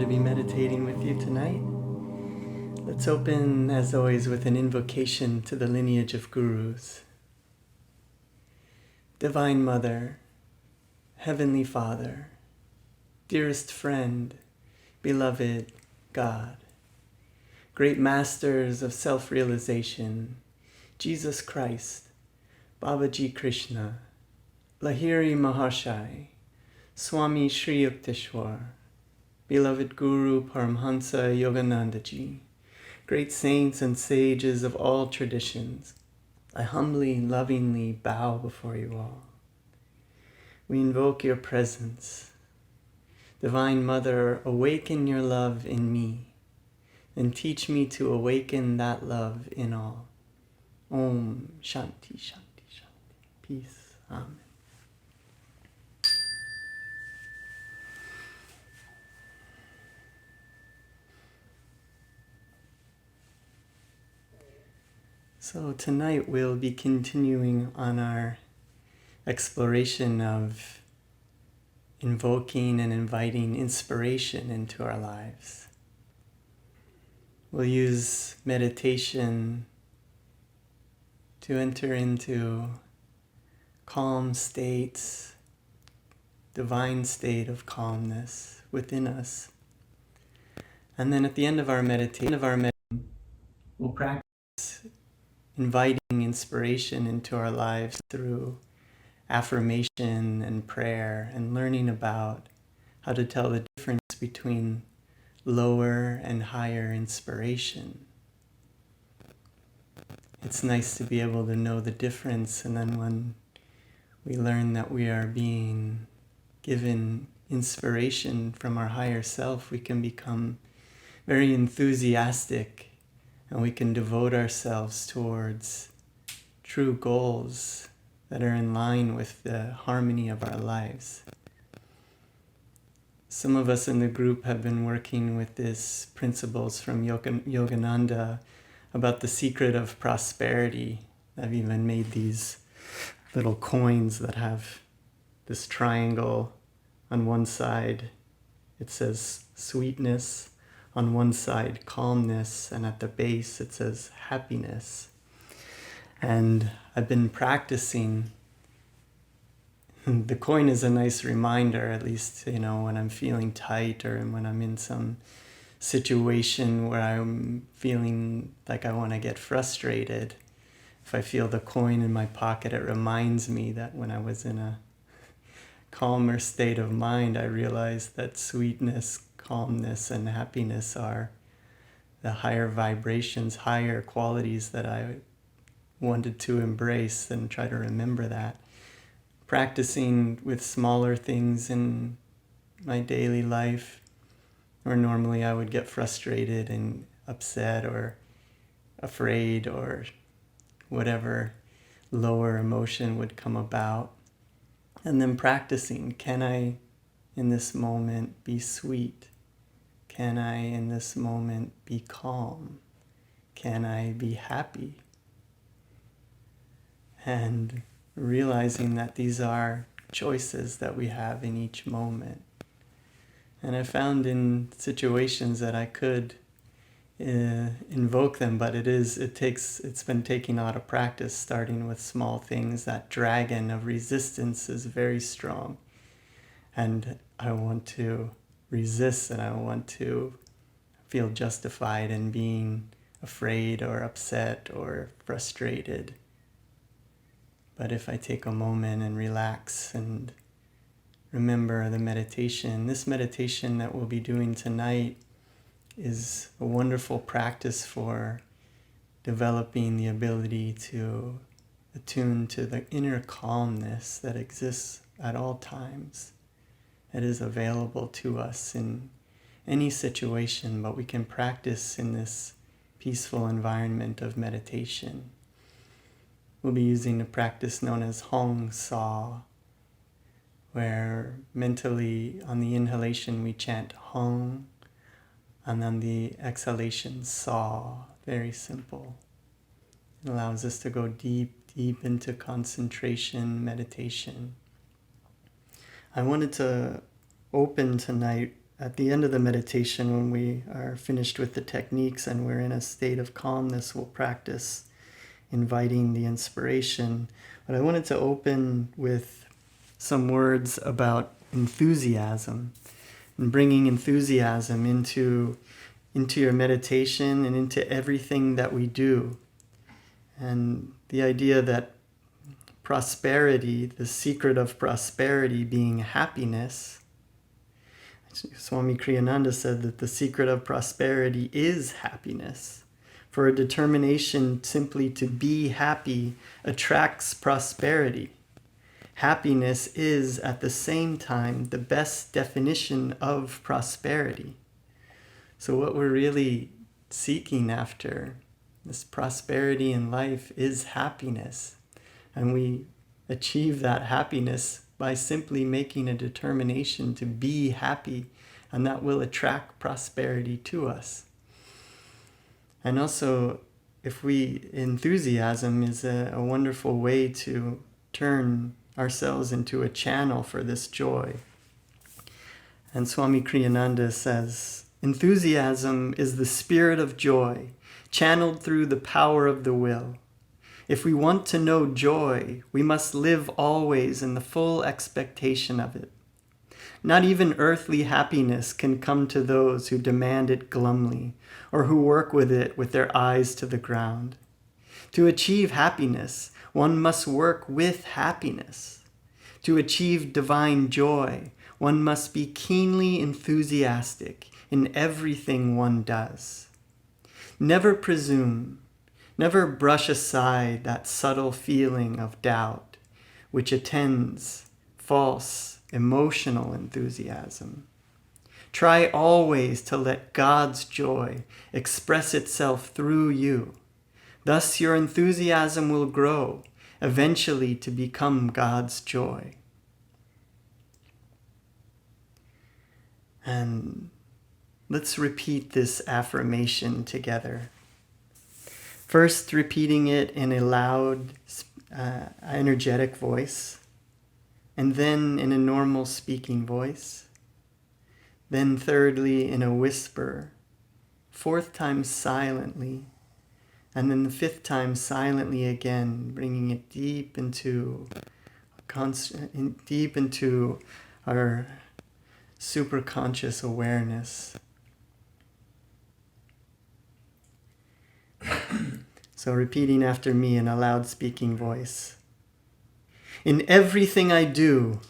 be meditating with you tonight. Let's open, as always, with an invocation to the lineage of gurus. Divine Mother, Heavenly Father, dearest friend, beloved God, great masters of self-realization, Jesus Christ, Babaji Krishna, Lahiri Mahashai, Swami Sri Yukteswar, beloved Guru Paramhansa Yoganandaji, great saints and sages of all traditions, I humbly, lovingly bow before you all. We invoke your presence. Divine Mother, awaken your love in me, and teach me to awaken that love in all. Om Shanti Shanti Shanti. Peace. Amen. So tonight we'll be continuing on our exploration of invoking and inviting inspiration into our lives. We'll use meditation to enter into calm states, divine state of calmness within us. And then at the end of our meditation, we'll practice inviting inspiration into our lives through affirmation and prayer and learning about how to tell the difference between lower and higher inspiration. It's nice to be able to know the difference, and then when we learn that we are being given inspiration from our higher self, we can become very enthusiastic and we can devote ourselves towards true goals that are in line with the harmony of our lives. Some of us in the group have been working with these principles from Yogananda about the secret of prosperity. I've even made these little coins that have this triangle on one side. It says sweetness, on one side calmness, and at the base it says happiness. And I've been practicing. The coin is a nice reminder, at least, when I'm feeling tight or when I'm in some situation where I'm feeling like I want to get frustrated. If I feel the coin in my pocket, it reminds me that when I was in a calmer state of mind, I realized that sweetness, calmness, and happiness are the higher vibrations, higher qualities that I wanted to embrace, and try to remember that. Practicing with smaller things in my daily life, where normally I would get frustrated and upset or afraid or whatever lower emotion would come about. And then practicing, can I in this moment be sweet? Can I in this moment be calm? Can I be happy? And realizing that these are choices that we have in each moment. And I found in situations that I could invoke them, but it's been taking a lot of practice, starting with small things. That dragon of resistance is very strong. And I want to resist, and I want to feel justified in being afraid or upset or frustrated. But if I take a moment and relax and remember the meditation, this meditation that we'll be doing tonight is a wonderful practice for developing the ability to attune to the inner calmness that exists at all times. It is available to us in any situation, but we can practice in this peaceful environment of meditation. We'll be using a practice known as Hong-Sau, where mentally on the inhalation we chant Hong, and on the exhalation Sau. Very simple. It allows us to go deep into concentration, meditation. I wanted to open tonight at the end of the meditation, when we are finished with the techniques and we're in a state of calmness, we'll practice inviting the inspiration. But I wanted to open with some words about enthusiasm and bringing enthusiasm into your meditation and into everything that we do. And the idea that prosperity, the secret of prosperity being happiness. Swami Kriyananda said that the secret of prosperity is happiness. For a determination simply to be happy attracts prosperity. Happiness is at the same time the best definition of prosperity. So what we're really seeking after, this prosperity in life, is happiness. And we achieve that happiness by simply making a determination to be happy, and that will attract prosperity to us. And also, enthusiasm is a wonderful way to turn ourselves into a channel for this joy. And Swami Kriyananda says, enthusiasm is the spirit of joy, channeled through the power of the will. If we want to know joy, we must live always in the full expectation of it. Not even earthly happiness can come to those who demand it glumly, or who work with it with their eyes to the ground. To achieve happiness, one must work with happiness. To achieve divine joy, one must be keenly enthusiastic in everything one does. Never presume, never brush aside that subtle feeling of doubt which attends false emotional enthusiasm. Try always to let God's joy express itself through you. Thus your enthusiasm will grow, eventually to become God's joy. And let's repeat this affirmation together. First, repeating it in a loud, energetic voice, and then in a normal speaking voice. Then thirdly, in a whisper, fourth time silently, and then the fifth time silently again, bringing it deep into our superconscious awareness. So repeating after me in a loud speaking voice. In everything I do,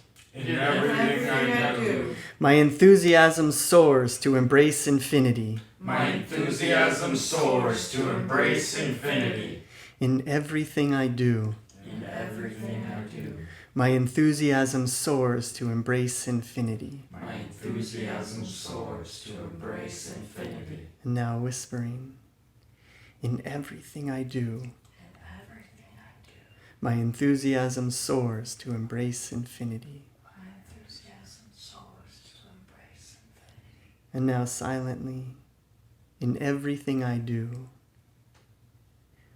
my enthusiasm soars to embrace infinity. My enthusiasm soars to embrace infinity. In everything I do, my enthusiasm soars to embrace infinity. My enthusiasm soars to embrace infinity. And now whispering. In everything I do, my enthusiasm soars to embrace infinity. My enthusiasm soars to embrace infinity. And now silently, in everything I do,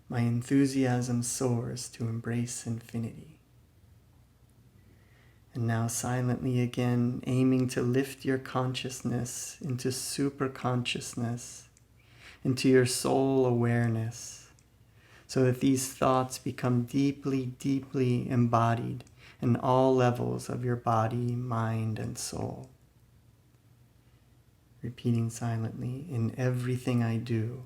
my enthusiasm soars to embrace infinity. And now silently again, aiming to lift your consciousness into superconsciousness, into your soul awareness, so that these thoughts become deeply, deeply embodied in all levels of your body, mind, and soul. Repeating silently, in everything I do,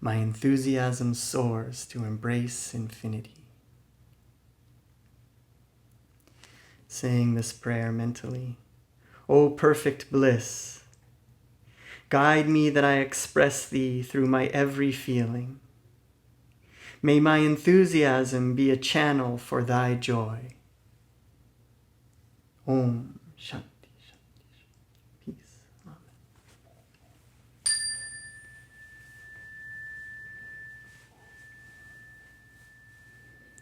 my enthusiasm soars to embrace infinity. Saying this prayer mentally. O perfect bliss, guide me that I express thee through my every feeling. May my enthusiasm be a channel for thy joy. Om Shanti, Shanti, Shanti. Peace. Amen.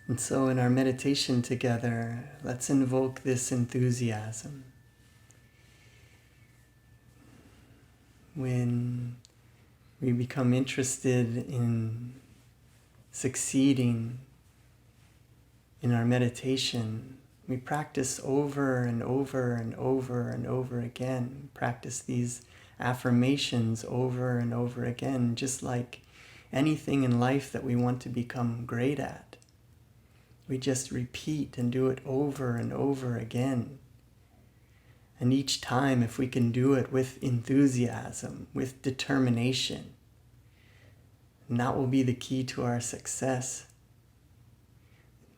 And so in our meditation together, let's invoke this enthusiasm. When we become interested in succeeding in our meditation, We practice over and over and over and over again. Practice these affirmations over and over again, just like anything in life that we want to become great at. We just repeat and do it over and over again. And each time, if we can do it with enthusiasm, with determination, and that will be the key to our success.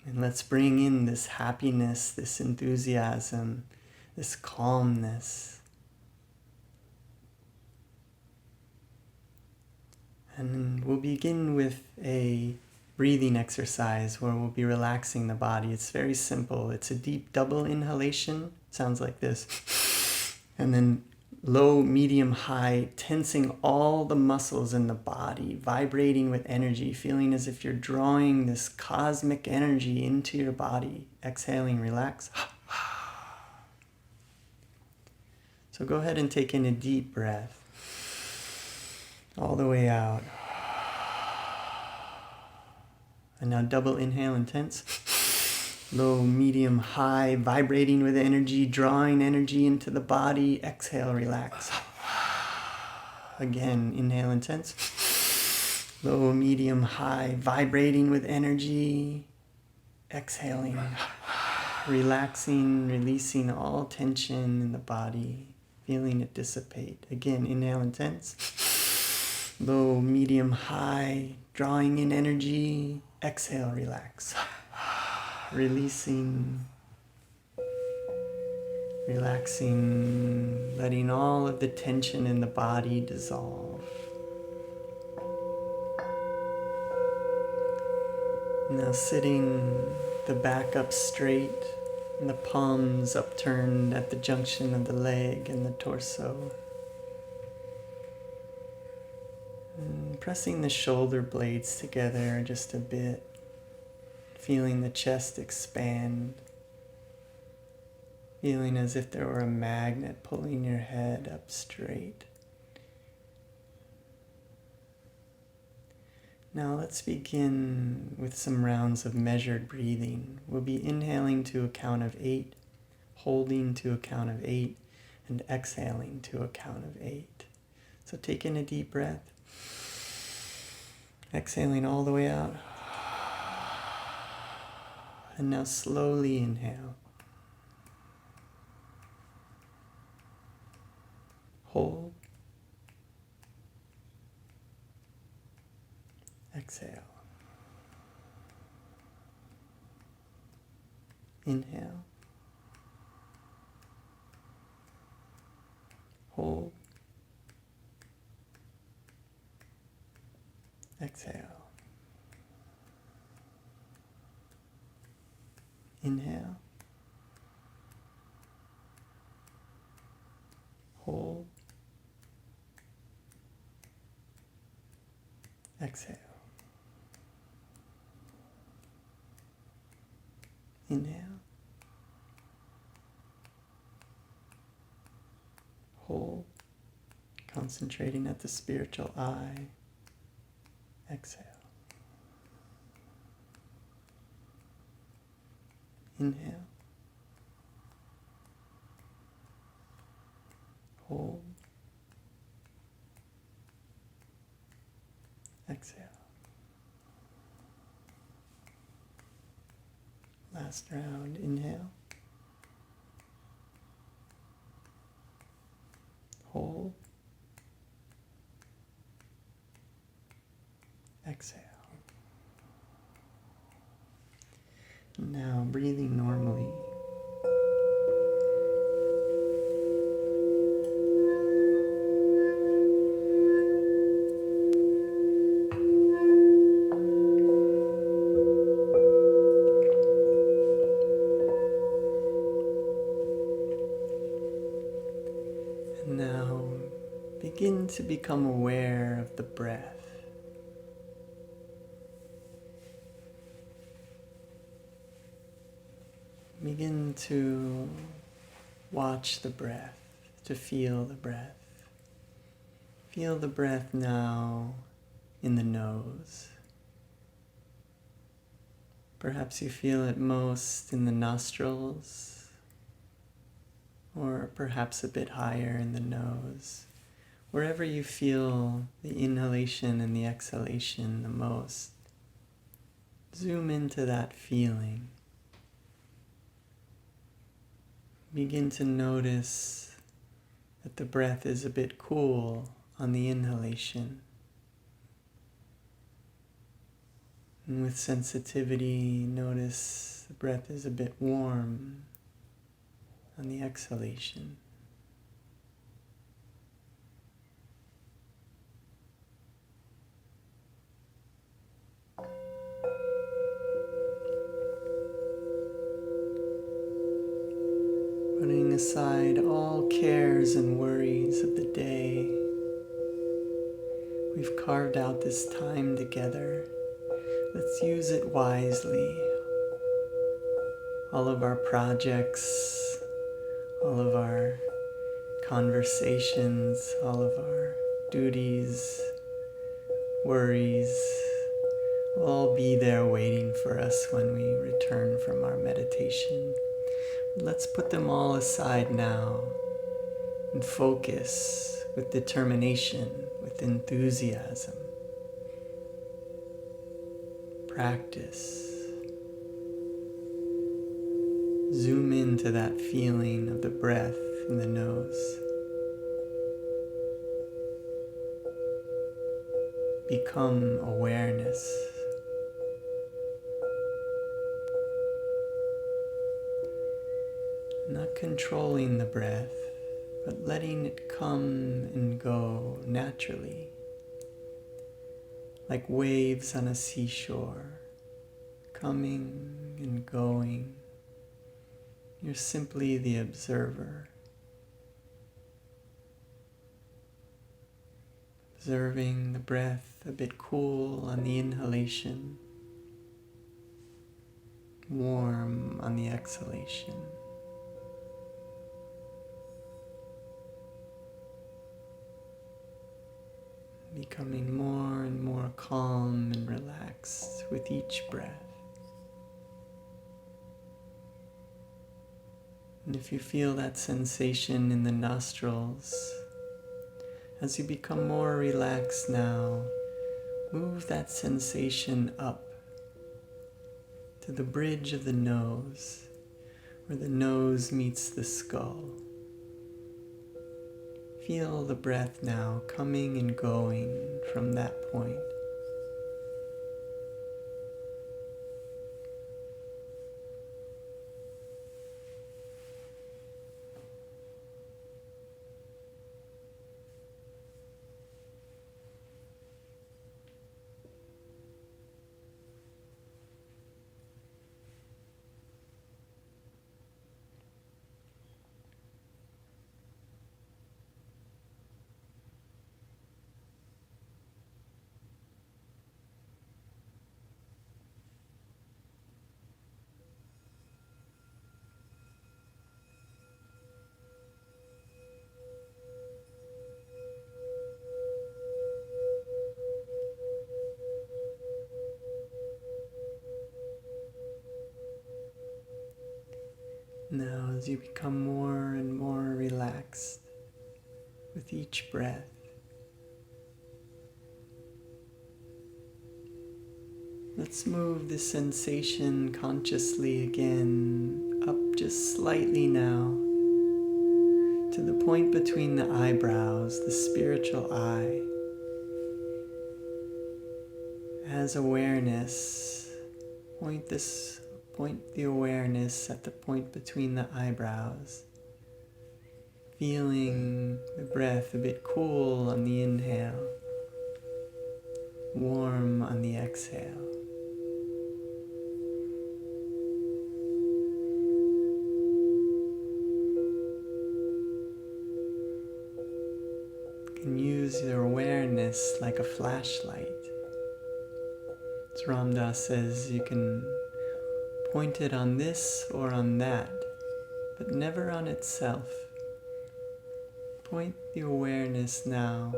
And let's bring in this happiness, this enthusiasm, this calmness. And we'll begin with a breathing exercise where we'll be relaxing the body. It's very simple. It's a deep double inhalation. Sounds like this. And then low, medium, high, tensing all the muscles in the body, vibrating with energy, feeling as if you're drawing this cosmic energy into your body. Exhaling, relax. So go ahead and take in a deep breath. All the way out. And now double inhale, intense. Low, medium, high, vibrating with energy, drawing energy into the body. Exhale, relax. Again, inhale, intense. Low, medium, high, vibrating with energy. Exhaling. Relaxing, releasing all tension in the body. Feeling it dissipate. Again, inhale, intense. Low, medium, high, drawing in energy. Exhale, relax. Releasing, relaxing, letting all of the tension in the body dissolve. Now sitting, the back up straight, and the palms upturned at the junction of the leg and the torso. And pressing the shoulder blades together just a bit. Feeling the chest expand, feeling as if there were a magnet pulling your head up straight. Now let's begin with some rounds of measured breathing. We'll be inhaling to a count of 8, holding to a count of 8, and exhaling to a count of 8. So take in a deep breath, exhaling all the way out. And now slowly inhale. Hold. Exhale. Inhale. Hold. Exhale. Inhale. Hold. Exhale. Inhale. Hold. Concentrating at the spiritual eye. Exhale. Inhale. Hold. Exhale. Last round. Inhale. Hold. Exhale. Now breathing normally. And now begin to become aware of the breath. Begin to watch the breath, to feel the breath. Feel the breath now in the nose. Perhaps you feel it most in the nostrils, or perhaps a bit higher in the nose. Wherever you feel the inhalation and the exhalation the most, zoom into that feeling. Begin to notice that the breath is a bit cool on the inhalation. And with sensitivity, notice the breath is a bit warm on the exhalation. Putting aside all cares and worries of the day, we've carved out this time together. Let's use it wisely. All of our projects, all of our conversations, all of our duties, worries, will all be there waiting for us when we return from our meditation. Let's put them all aside now and focus with determination, with enthusiasm. Practice. Zoom into that feeling of the breath in the nose. Become awareness. Not controlling the breath, but letting it come and go naturally, like waves on a seashore, coming and going. You're simply the observer, observing the breath a bit cool on the inhalation, warm on the exhalation. Becoming more and more calm and relaxed with each breath. And if you feel that sensation in the nostrils, as you become more relaxed now, move that sensation up to the bridge of the nose, where the nose meets the skull. Feel the breath now coming and going from that point. Now, as you become more and more relaxed with each breath, let's move the sensation consciously again up just slightly now to the point between the eyebrows, the spiritual eye. As awareness, point the awareness at the point between the eyebrows, feeling the breath a bit cool on the inhale, warm on the exhale. You can use your awareness like a flashlight. As Ram Dass says, you can point it on this or on that, but never on itself. Point the awareness now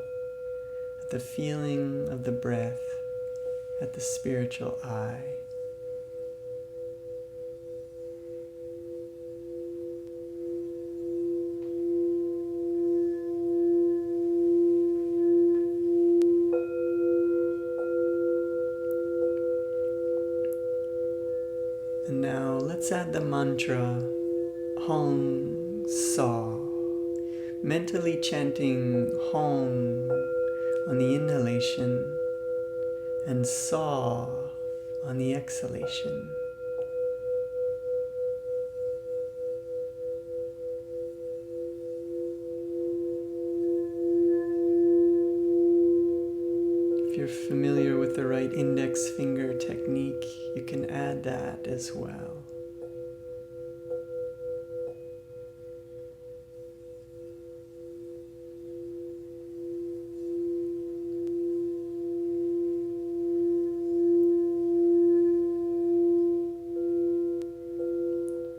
at the feeling of the breath, at the spiritual eye. And now let's add the mantra Hong-Sau, mentally chanting Hong on the inhalation and Saw on the exhalation. If you're familiar with the right index finger technique, you can add that as well.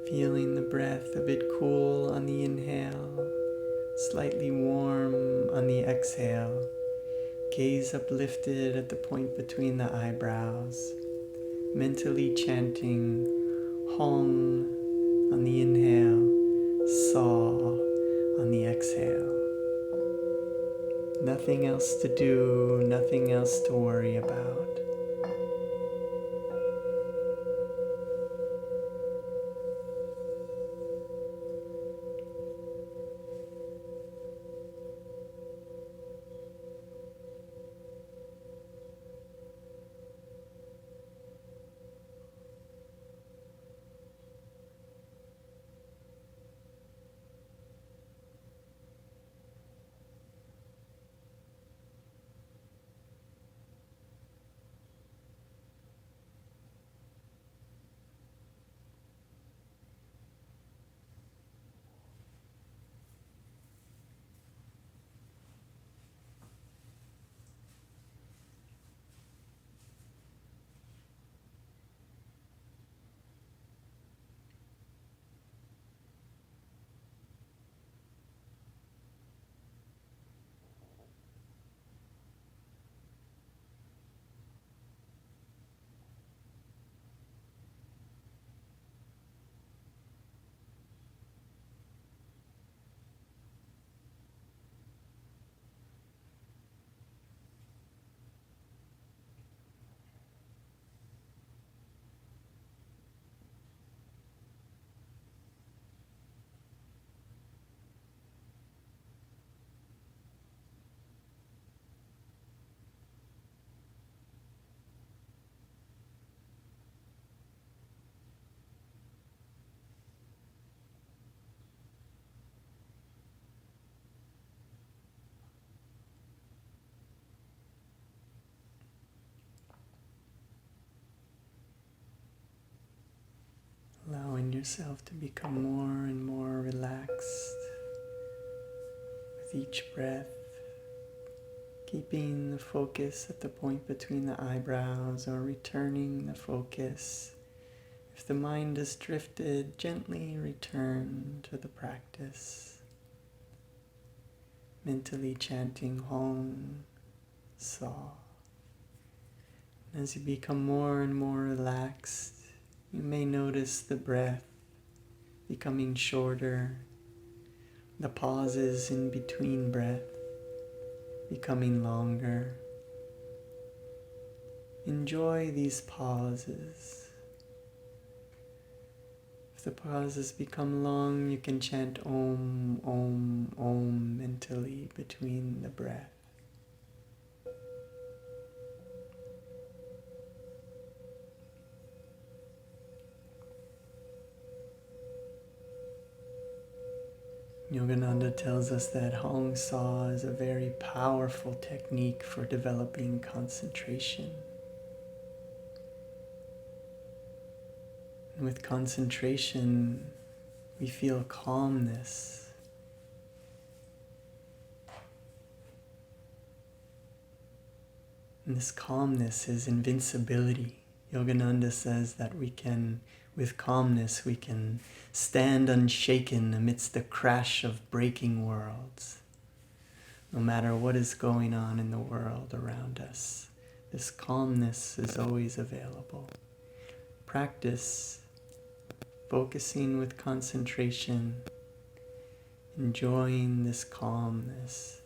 Feeling the breath a bit cool on the inhale, slightly warm on the exhale. Gaze uplifted at the point between the eyebrows, mentally chanting Hong on the inhale, Saw on the exhale. Nothing else to do, nothing else to worry about. Allowing yourself to become more and more relaxed with each breath, keeping the focus at the point between the eyebrows or returning the focus. If the mind has drifted, gently return to the practice, mentally chanting Hong, Saw. As you become more and more relaxed, you may notice the breath becoming shorter, the pauses in between breath becoming longer. Enjoy these pauses. If the pauses become long, you can chant Om, Om, Om mentally between the breath. Yogananda tells us that Hong-Sau is a very powerful technique for developing concentration. And with concentration, we feel calmness. And this calmness is invincibility. Yogananda says that with calmness, we can stand unshaken amidst the crash of breaking worlds. No matter what is going on in the world around us, this calmness is always available. Practice focusing with concentration, enjoying this calmness.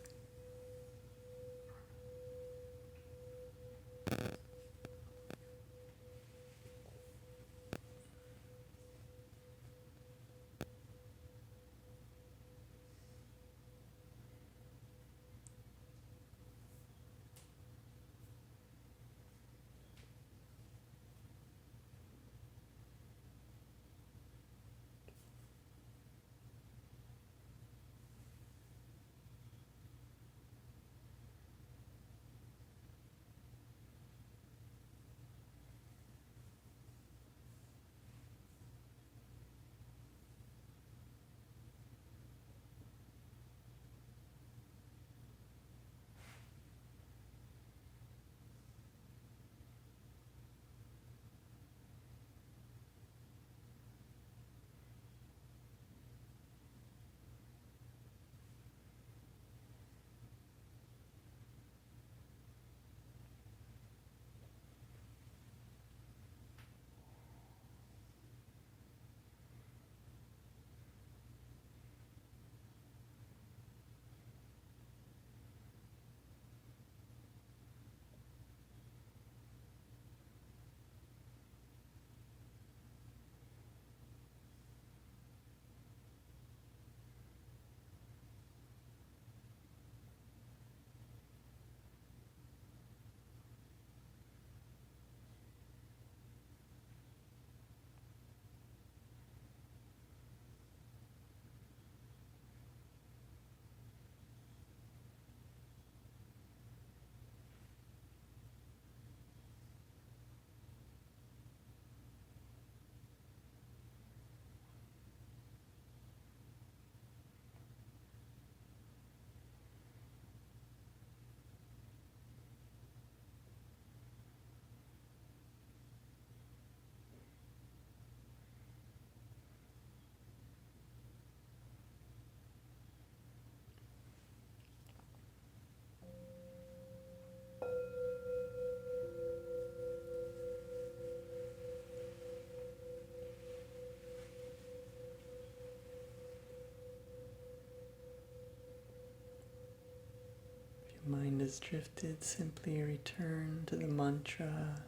mind has drifted, simply return to the mantra.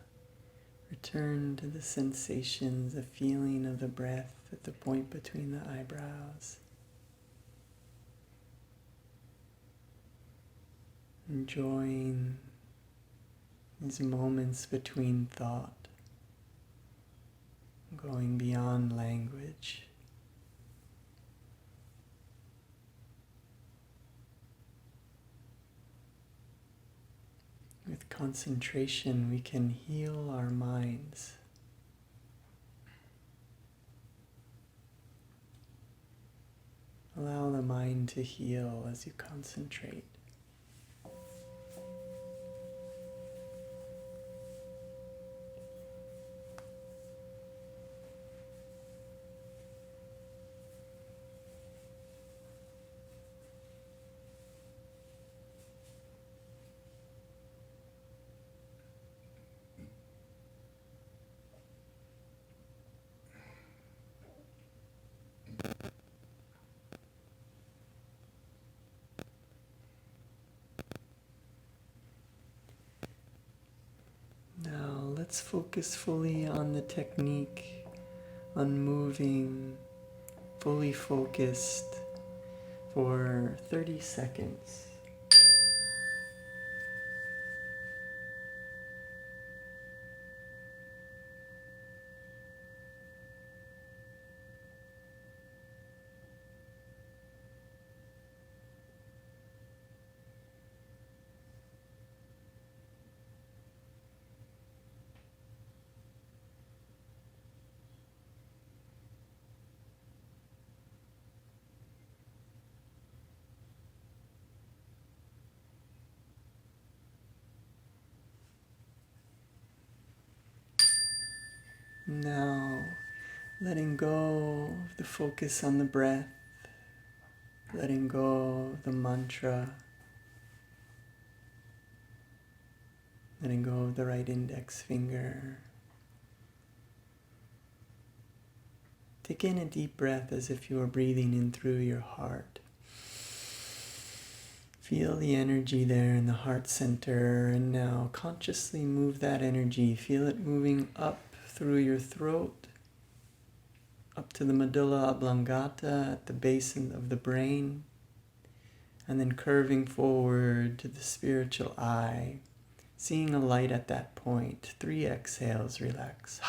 Return to the sensations, the feeling of the breath at the point between the eyebrows. Enjoying these moments between thought, going beyond language. With concentration, we can heal our minds. Allow the mind to heal as you concentrate. Now let's focus fully on the technique, on moving, fully focused for 30 seconds. Now, letting go of the focus on the breath, letting go of the mantra, letting go of the right index finger. Take in a deep breath as if you were breathing in through your heart. Feel the energy there in the heart center, and now consciously move that energy. Feel it moving up through your throat, up to the medulla oblongata at the base of the brain, and then curving forward to the spiritual eye, seeing a light at that point. 3 exhales, relax.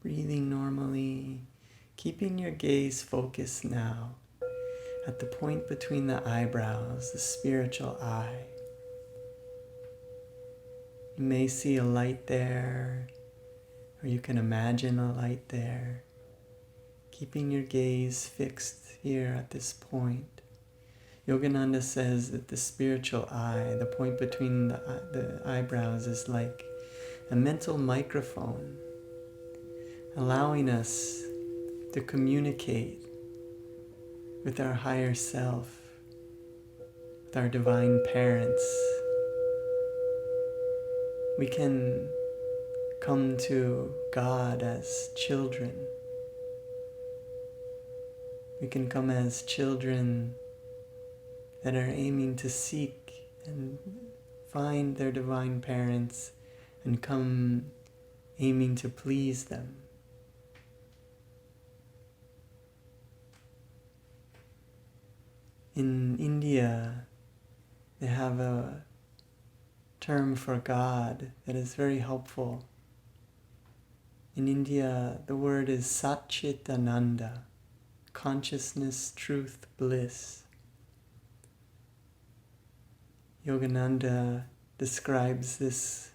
Breathing normally, keeping your gaze focused now at the point between the eyebrows, the spiritual eye. You may see a light there, or you can imagine a light there. Keeping your gaze fixed here at this point. Yogananda says that the spiritual eye, the point between the eyebrows, is like a mental microphone, allowing us to communicate with our higher self, with our divine parents. We can come to God as children. We can come as children that are aiming to seek and find their divine parents and come aiming to please them. In India, they have a term for God that is very helpful. In India, the word is Satchit Ananda, consciousness, truth, bliss. Yogananda describes this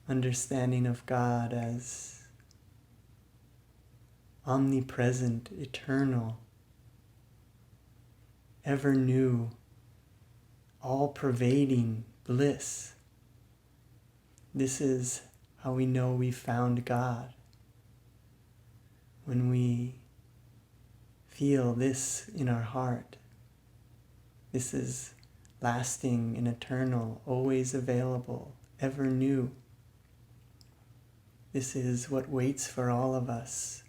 understanding of God as omnipresent, eternal, ever new, all-pervading bliss. This is how we know we found God. When we feel this in our heart, this is lasting and eternal, always available, ever new. This is what waits for all of us.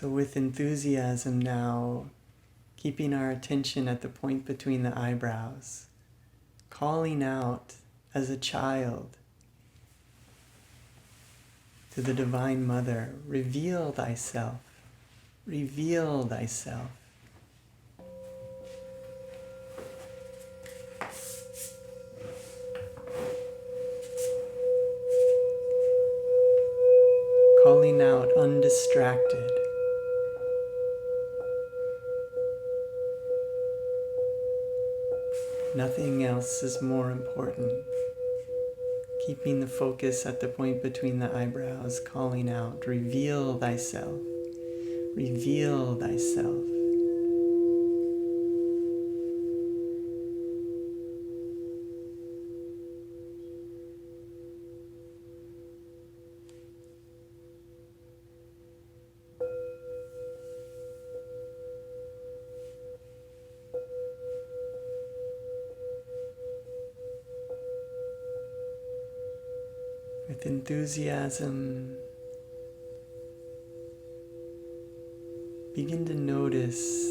So with enthusiasm now, keeping our attention at the point between the eyebrows, calling out as a child to the Divine Mother, reveal thyself, reveal thyself. Calling out undistracted. Nothing else is more important. Keeping the focus at the point between the eyebrows, calling out, reveal thyself, reveal thyself. With enthusiasm, begin to notice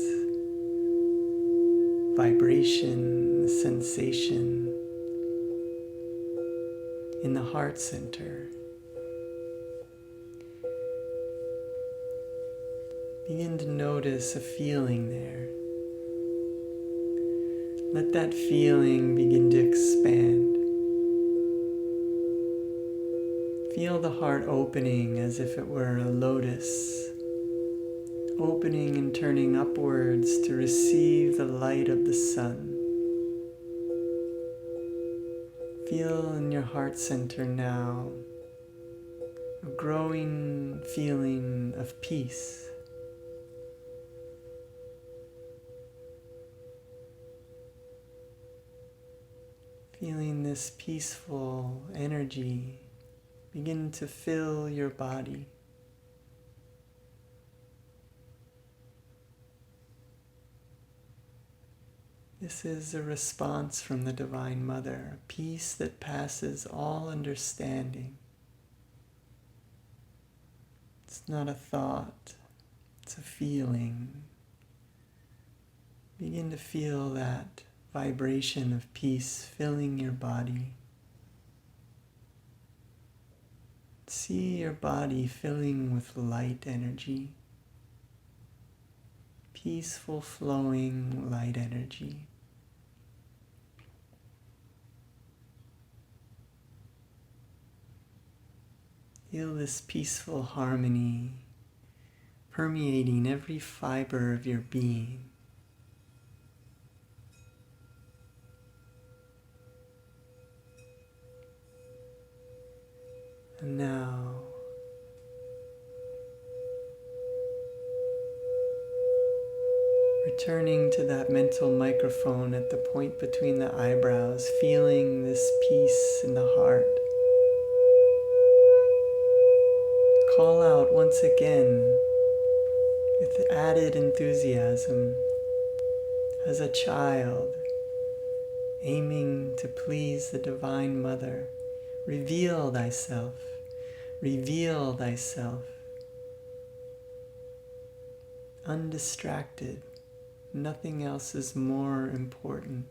vibration, sensation in the heart center. Begin to notice a feeling there. Let that feeling begin to expand. Feel the heart opening as if it were a lotus, opening and turning upwards to receive the light of the sun. Feel in your heart center now a growing feeling of peace. Feeling this peaceful energy begin to fill your body. This is a response from the Divine Mother, a peace that passes all understanding. It's not a thought, it's a feeling. Begin to feel that vibration of peace filling your body. See your body filling with light energy, peaceful flowing light energy. Feel this peaceful harmony permeating every fiber of your being. And now, returning to that mental microphone at the point between the eyebrows, feeling this peace in the heart. Call out once again with added enthusiasm as a child, aiming to please the Divine Mother. Reveal thyself, reveal thyself. Undistracted, nothing else is more important.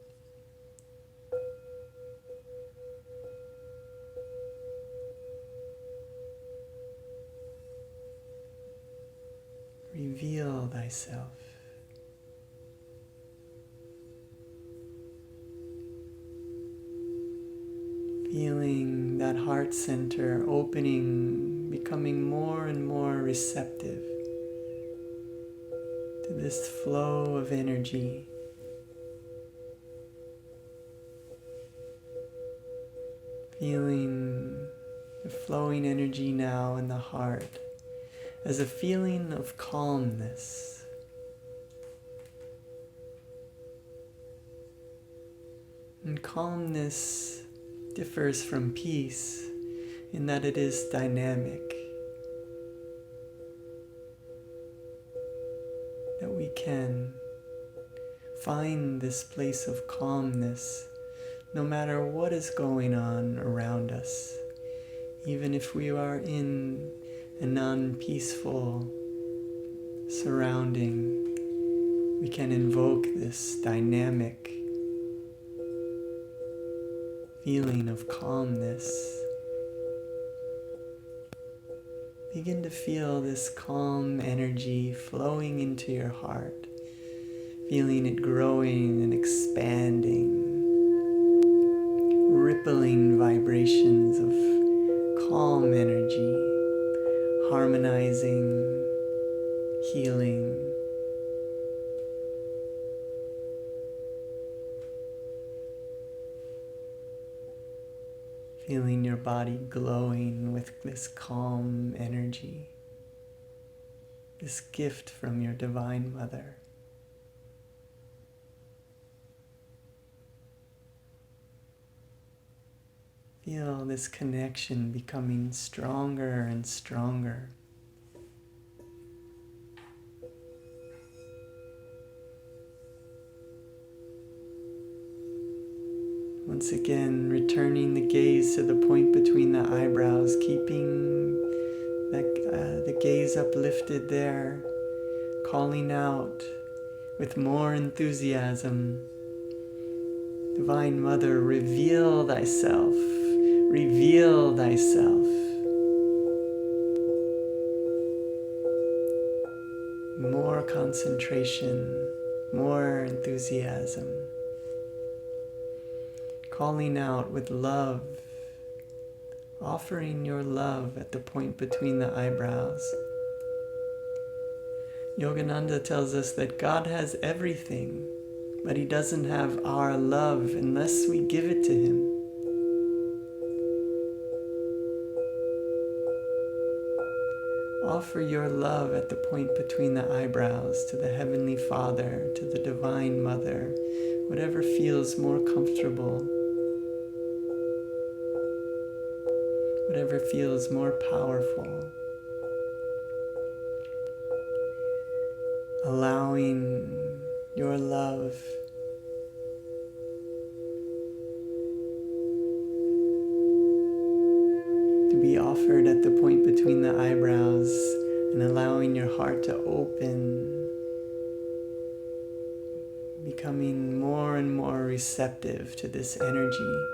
Reveal thyself. Feeling that heart center opening, becoming more and more receptive to this flow of energy. Feeling the flowing energy now in the heart as a feeling of calmness. And calmness differs from peace in that it is dynamic. That we can find this place of calmness no matter what is going on around us, even if we are in a non-peaceful surrounding, we can invoke this dynamic feeling of calmness. Begin to feel this calm energy flowing into your heart, feeling it growing and expanding, rippling vibrations of calm energy, harmonizing, healing. Feeling your body glowing with this calm energy, this gift from your Divine Mother. Feel this connection becoming stronger and stronger. Once again, returning the gaze to the point between the eyebrows, keeping the gaze uplifted there, calling out with more enthusiasm, Divine Mother, reveal thyself, reveal thyself. More concentration, more enthusiasm. Calling out with love, offering your love at the point between the eyebrows. Yogananda tells us that God has everything, but He doesn't have our love unless we give it to Him. Offer your love at the point between the eyebrows to the Heavenly Father, to the Divine Mother, whatever feels more comfortable, whatever feels more powerful. Allowing your love to be offered at the point between the eyebrows and allowing your heart to open, becoming more and more receptive to this energy.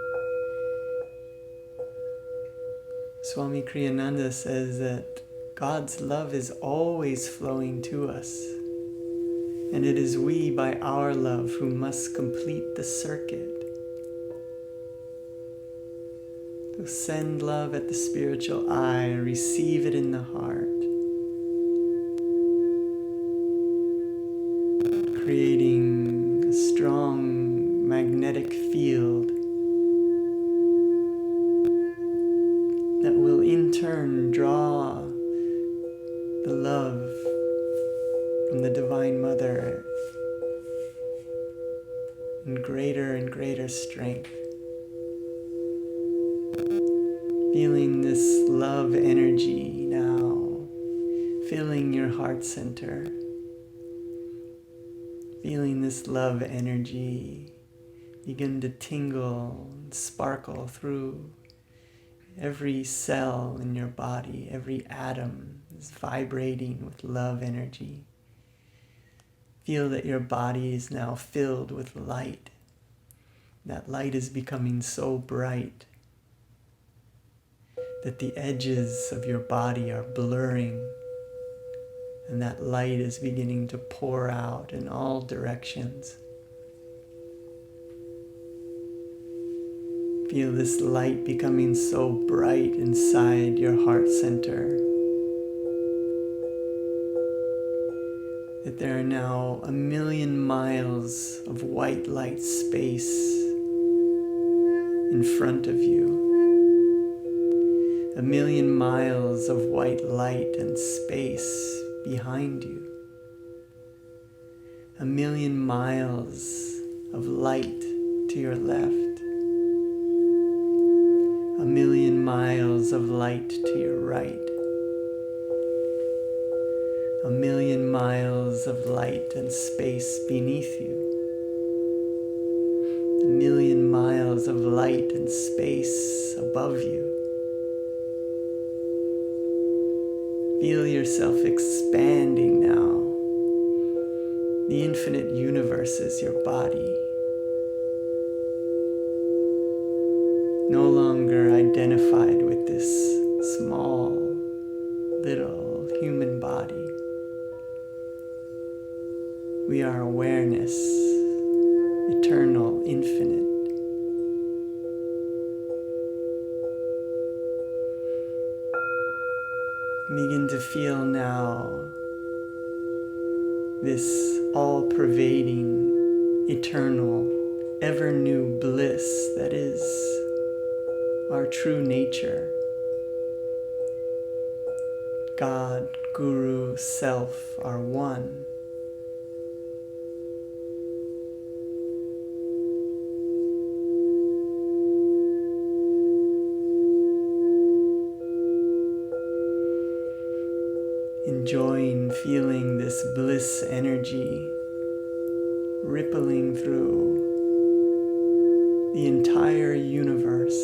Swami Kriyananda says that God's love is always flowing to us, and it is we by our love who must complete the circuit. So send love at the spiritual eye, receive it in the heart, creating a strong magnetic field that will in turn draw the love from the Divine Mother in greater and greater strength. Feeling this love energy now, filling your heart center. Feeling this love energy begin to tingle and sparkle through every cell in your body, every atom is vibrating with love energy. Feel that your body is now filled with light. That light is becoming so bright that the edges of your body are blurring, and that light is beginning to pour out in all directions. Feel this light becoming so bright inside your heart center that there are now 1,000,000 miles of white light space in front of you. 1,000,000 miles of white light and space behind you. 1,000,000 miles of light to your left. 1,000,000 miles of light to your right. 1,000,000 miles of light and space beneath you. 1,000,000 miles of light and space above you. Feel yourself expanding now. The infinite universe is your body. No longer identified with this small, little human body. We are awareness, eternal, infinite. Begin to feel now this all-pervading, eternal, ever-new bliss that is our true nature. God, Guru, Self are one. Enjoying feeling this bliss energy rippling through the entire universe.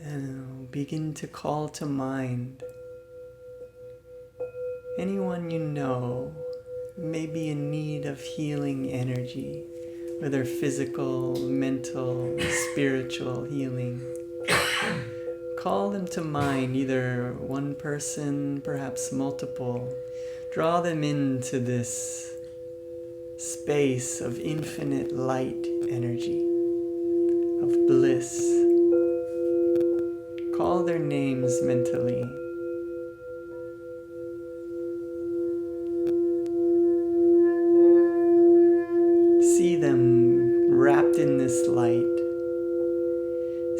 And begin to call to mind anyone you know may be in need of healing energy, whether physical, mental, spiritual healing. Call them to mind, either one person, perhaps multiple. Draw them into this space of infinite light energy, of bliss. Call their names mentally. See them wrapped in this light.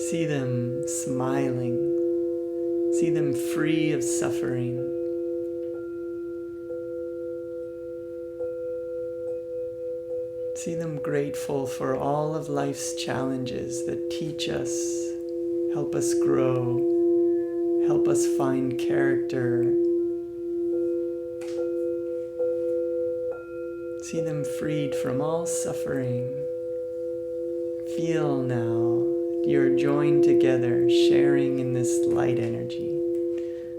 See them smiling. See them free of suffering. See them grateful for all of life's challenges that teach us, help us grow, help us find character. See them freed from all suffering. Feel now you're joined together, sharing in this light energy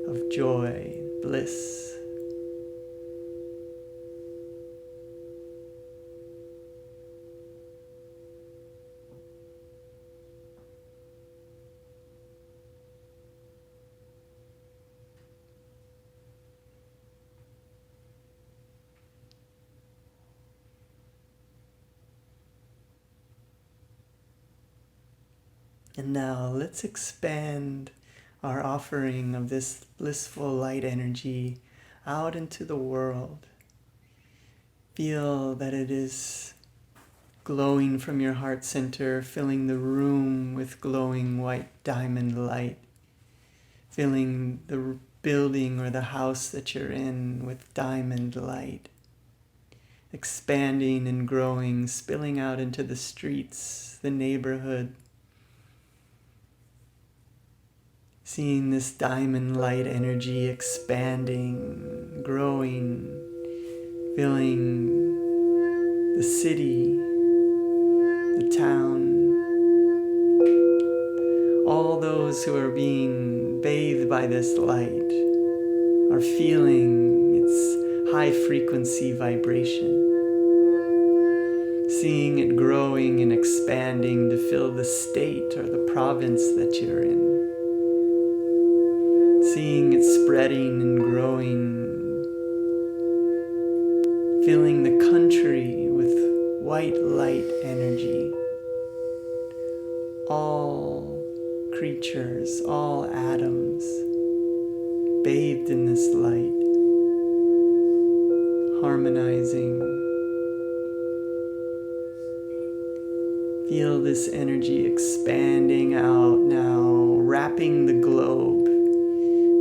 of joy, bliss. And now let's expand our offering of this blissful light energy out into the world. Feel that it is glowing from your heart center, filling the room with glowing white diamond light, filling the building or the house that you're in with diamond light, expanding and growing, spilling out into the streets, the neighborhood. Seeing this diamond light energy expanding, growing, filling the city, the town, all those who are being bathed by this light are feeling its high frequency vibration, seeing it growing and expanding to fill the state or the province that you're in. Seeing it spreading and growing, filling the country with white light energy. All creatures, all atoms, bathed in this light, harmonizing. Feel this energy expanding out now, wrapping the globe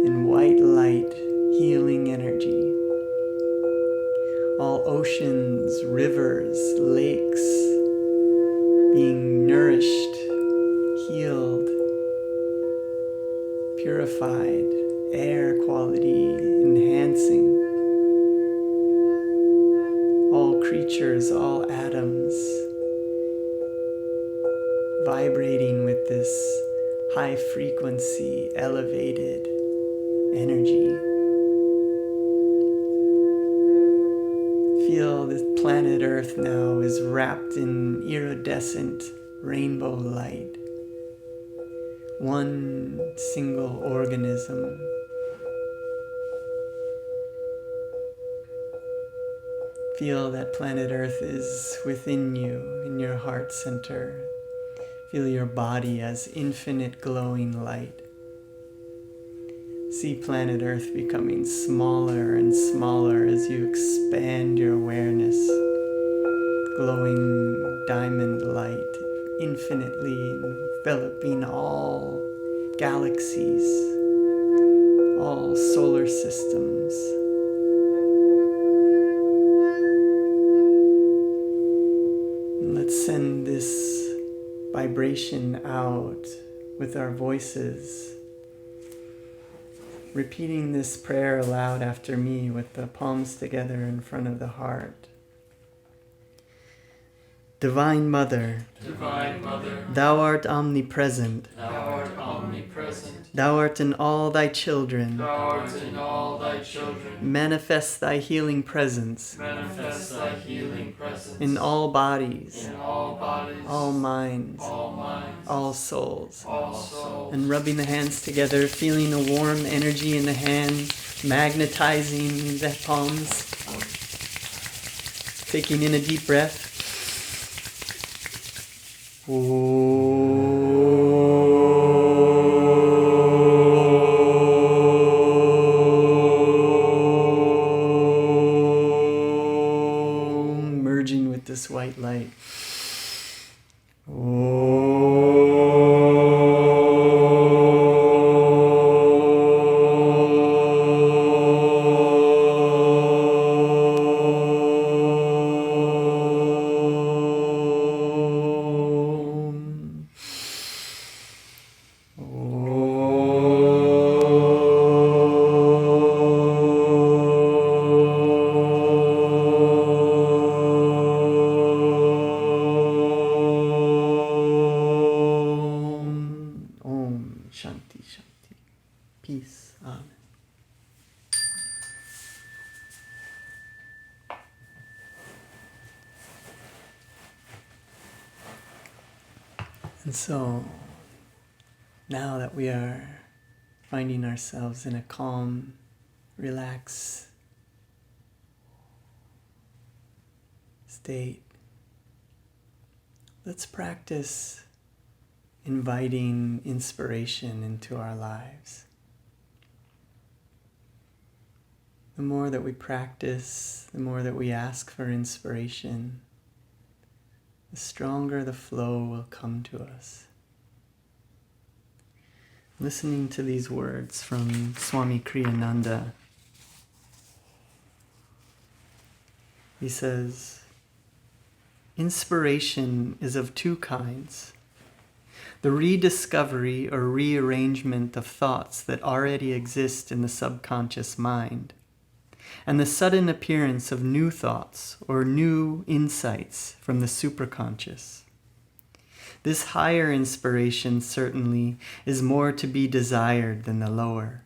in white light, healing energy. All oceans, rivers, lakes being nourished, healed, purified, air quality enhancing. All creatures, all atoms vibrating with this high frequency, elevated energy. Feel this planet Earth now is wrapped in iridescent rainbow light. One single organism. Feel that planet Earth is within you, in your heart center. Feel your body as infinite glowing light. See planet Earth becoming smaller and smaller as you expand your awareness. Glowing diamond light, infinitely enveloping all galaxies, all solar systems. And let's send this vibration out with our voices, repeating this prayer aloud after me with the palms together in front of the heart. Divine Mother, Divine Mother, Thou art omnipresent. Thou art omnipresent. Thou art in all Thy children. Thou art in all Thy children. Manifest Thy healing presence Manifest Thy healing presence in all bodies, in all bodies, all minds, all souls. And rubbing the hands together, feeling a warm energy in the hand, magnetizing the palms. Taking in a deep breath. Merging with this white light. Shanti, Shanti. Peace. Amen. And so, now that we are finding ourselves in a calm, relaxed state, let's practice inviting inspiration into our lives. The more that we practice, the more that we ask for inspiration, the stronger the flow will come to us. Listening to these words from Swami Kriyananda, he says, "Inspiration is of two kinds. The rediscovery or rearrangement of thoughts that already exist in the subconscious mind, and the sudden appearance of new thoughts or new insights from the superconscious. This higher inspiration certainly is more to be desired than the lower,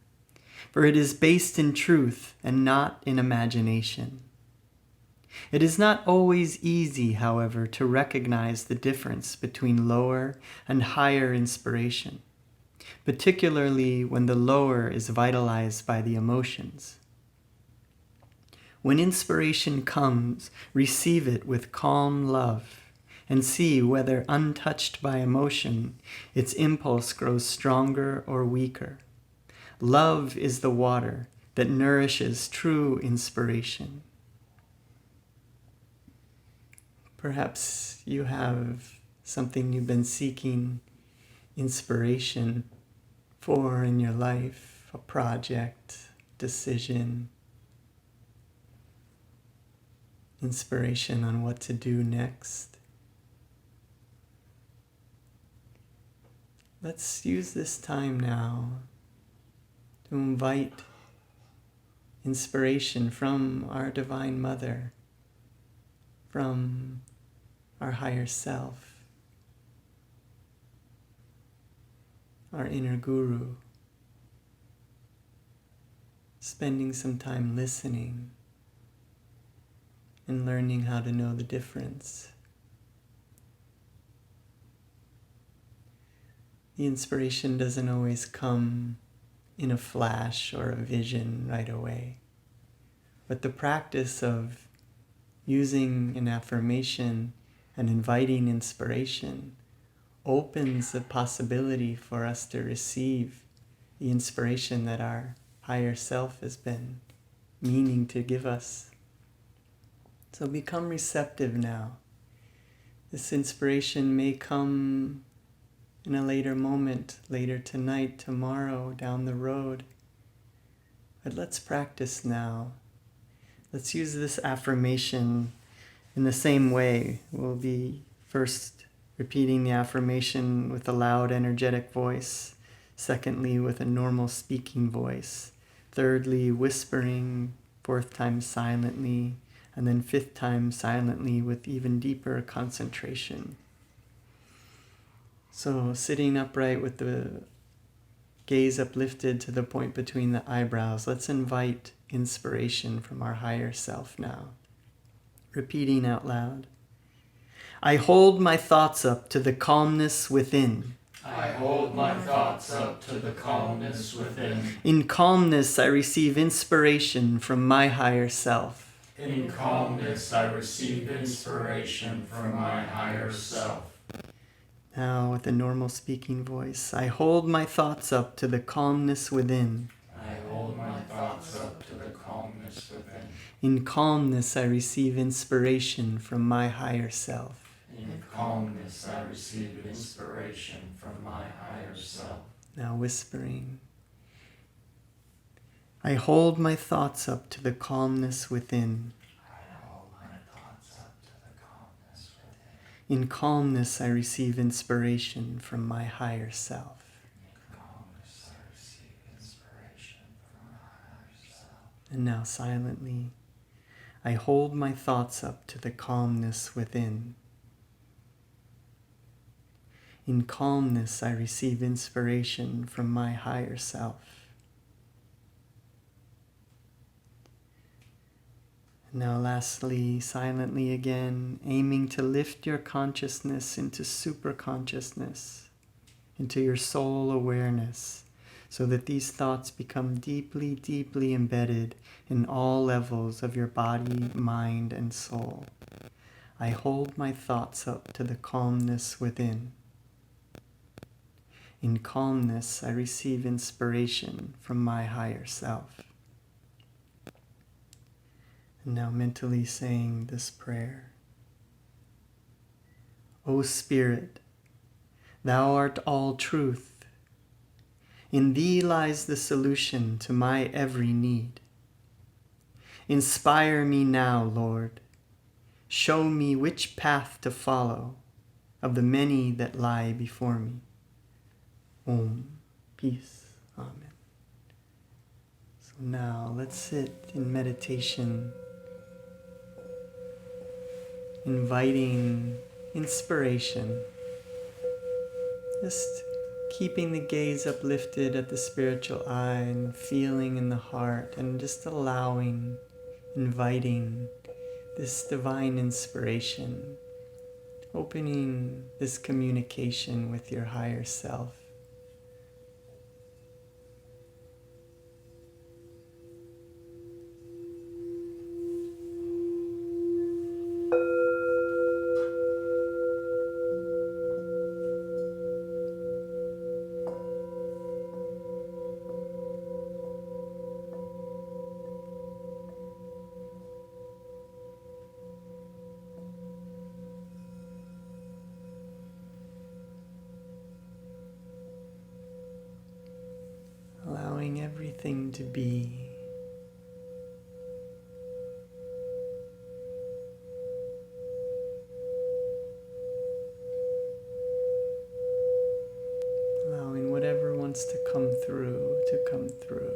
for it is based in truth and not in imagination. It is not always easy, however, to recognize the difference between lower and higher inspiration, particularly when the lower is vitalized by the emotions. When inspiration comes, receive it with calm love and see whether, untouched by emotion, its impulse grows stronger or weaker. Love is the water that nourishes true inspiration." Perhaps you have something you've been seeking inspiration for in your life, a project, decision, inspiration on what to do next. Let's use this time now to invite inspiration from our Divine Mother, from our higher self. our inner guru, spending some time listening and learning how to know the difference. The inspiration doesn't always come in a flash or a vision right away, but the practice of using an affirmation and inviting inspiration opens the possibility for us to receive the inspiration that our higher self has been meaning to give us. So become receptive now. This inspiration may come in a later moment, later tonight, tomorrow, down the road. But let's practice now. Let's use this affirmation in the same way. We'll be first repeating the affirmation with a loud, energetic voice. Secondly, with a normal speaking voice. Thirdly, whispering. Fourth time, silently. And then fifth time, silently with even deeper concentration. So sitting upright with the gaze uplifted to the point between the eyebrows, let's invite inspiration from our higher self now. Repeating out loud. I hold my thoughts up to the calmness within. I hold my thoughts up to the calmness within. In calmness, I receive inspiration from my higher self. In calmness, I receive inspiration from my higher self. Now, with a normal speaking voice, I hold my thoughts up to the calmness within. I hold my thoughts up to the calmness within. In calmness, I receive inspiration from my higher self. In calmness, I receive inspiration from my higher self. Now whispering. I hold my thoughts up to the calmness within. I hold my thoughts up to the calmness within. In calmness, I receive inspiration from my higher self. In calmness, I receive inspiration from my higher self. And now silently, I hold my thoughts up to the calmness within. In calmness, I receive inspiration from my higher self. And now lastly, silently again, aiming to lift your consciousness into super consciousness, into your soul awareness, so that these thoughts become deeply, deeply embedded in all levels of your body, mind, and soul. I hold my thoughts up to the calmness within. In calmness, I receive inspiration from my higher self. And now mentally saying this prayer. O Spirit, Thou art all truth. In Thee lies the solution to my every need. Inspire me now, Lord. Show me which path to follow of the many that lie before me. Om. Peace. Amen. So now let's sit in meditation, inviting inspiration. Just keeping the gaze uplifted at the spiritual eye and feeling in the heart and just allowing, inviting this divine inspiration, opening this communication with your higher self. Allowing everything to be. Allowing whatever wants to come through to come through.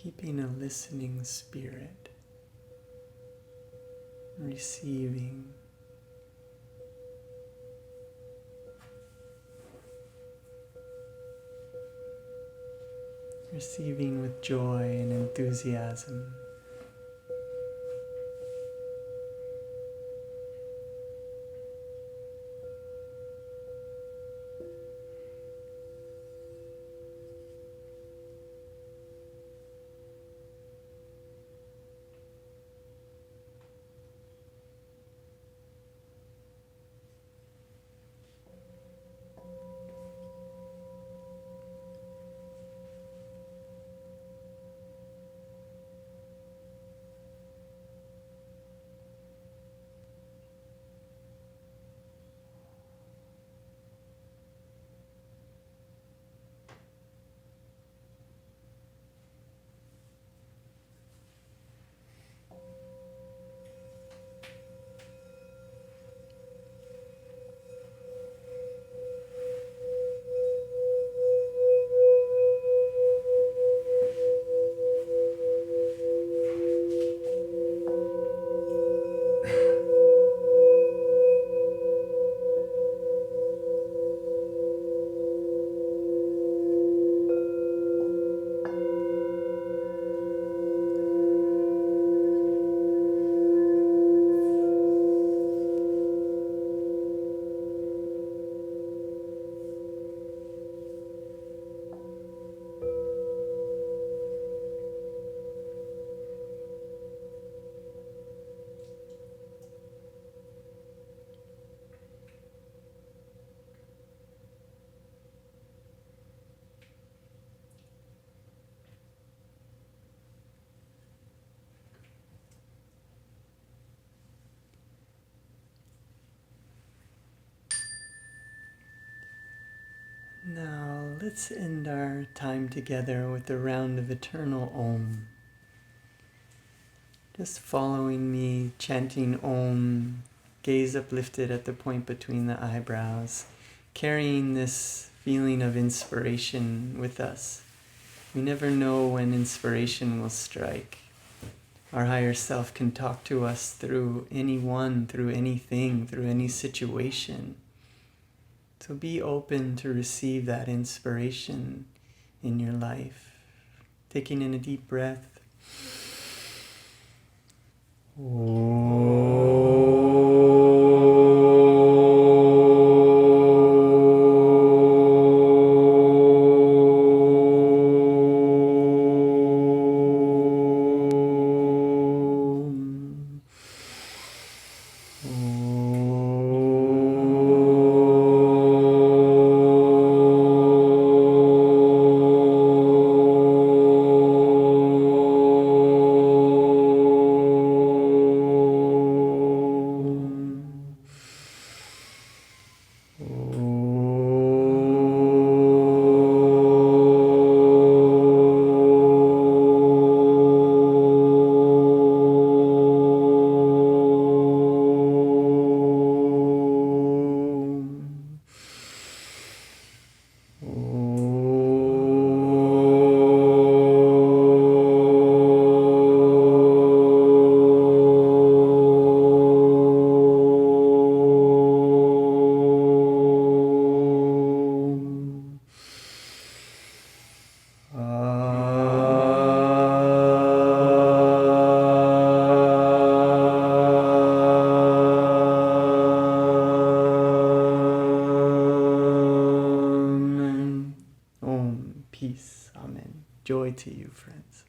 keeping a listening spirit, receiving. Receiving with joy and enthusiasm. Now let's end our time together with a round of eternal Om. Just following me, chanting Om, gaze uplifted at the point between the eyebrows, carrying this feeling of inspiration with us. We never know when inspiration will strike. Our higher self can talk to us through anyone, through anything, through any situation. So be open to receive that inspiration in your life. Taking in a deep breath. Peace. Amen. Joy to you, friends.